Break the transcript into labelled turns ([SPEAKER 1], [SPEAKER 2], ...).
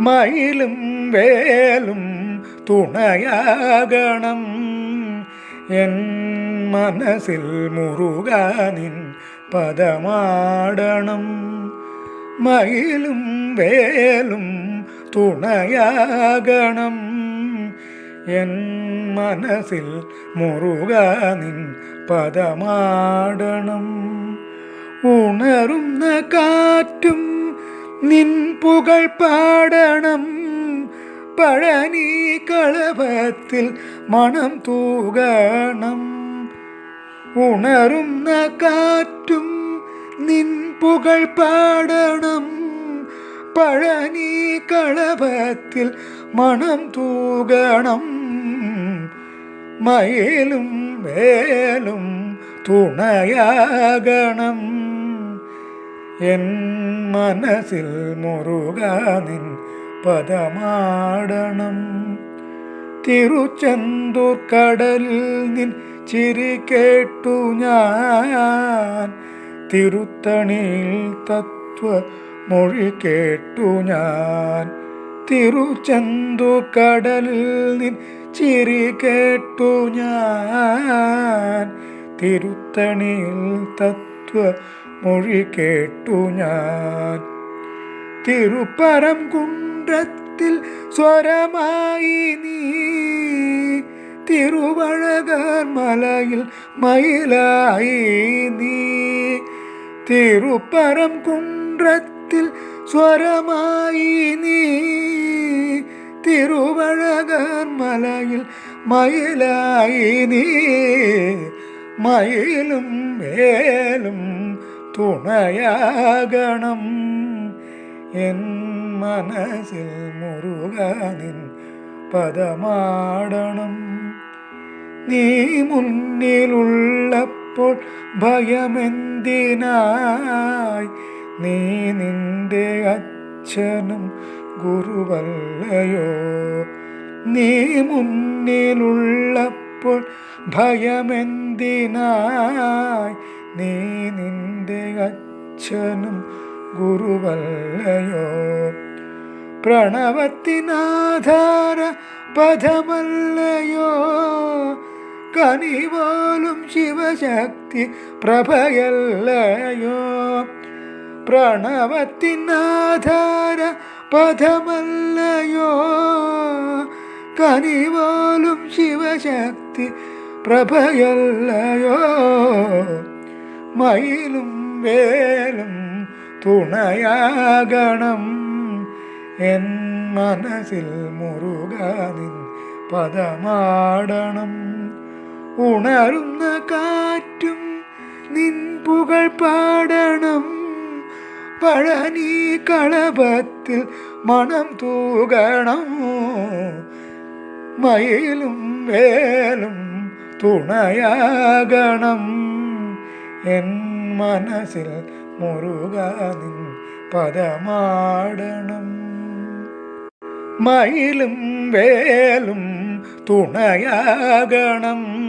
[SPEAKER 1] മയിലും വേലും തുണയാകണം N മനസ്സിൽ മുറുകാ നിൻ പദമാടണം. മയിലും വേലും തുണയാകണം N മനസ്സിൽ മുറുകാ നിൻ പദമാടണം. ഉണരുന്ന കാറ്റും നിൻ പുകൾ പാടണം. പഴനി കളഭത്തിൽ മണം തൂകണം. ഉണരുന്ന കാറ്റും നിൻ പുകൾ പാടണം. പഴനി കളഭത്തിൽ മണം തൂകണം. മയിലും വേലും തുണയാകണം എൻ മനസ്സിൽ മുറുകാ നിൻ പദമാടണം. തിരുച്ചെന്തൂർ കടലിൽ നിൻ ചിരി കേട്ടു ഞാൻ. തിരുത്തണിയിൽ തത്വമൊഴി കേട്ടു ഞാൻ. തിരുച്ചെന്തൂർ കടലിൽ നിൻ ചിരി കേട്ടു ഞാൻ. തിരുത്തണിയിൽ തത്വമൊഴി കേട്ടു ഞാൻ. തിരുപ്പരംകുன்றത്തിൽ സ്വരമായി നീ. തിരുവഴകർ മലയിൽ മയിലായി നീ. തിരുപ്പരംകുன்றത്തിൽ സ്വരമായി നീ. തിരുവഴകർ മലയിൽ മയിലായി നീ. മയിലും വേലും തുണയാകണം എൻ മനസ്സിൽ മുറുകാ നിൻ പദമാടണം. നീ മുന്നിലുള്ളപ്പോൾ ഭയമെന്തിനായി? നീ നിന്റെ അച്ഛനും ഗുരുവല്ലയോ? നീ മുന്നിലുള്ളപ്പോൾ ഭയമെന്തിനായി? നീ നിന്റെ അച്ഛനും ഗുരുവല്ലയോ? പ്രണവത്തിനാധാര പദമല്ലയോ? കനിപോലും ശിവശക്തി പ്രഭയല്ലയോ? പ്രണവത്തിനാധാര പദമല്ലയോ? കനിപോലും ശിവശക്തി പ്രഭയല്ലയോ? മയിലും വേലും തുണയാകണം എൻ മനസ്സിൽ മുറുകാ നിൻ പദമാടണം. ഉണരുന്ന കാറ്റും നിൻ പുകൾ പാടണം. പഴനി കളഭത്തിൽ മണം തൂകണം. മയിലും വേലും തുണയാകണം എൻ മനസ്സിൽ മുറുകാ നിൻ പദമാടണം. മയിലും വേലും തുണയാകണം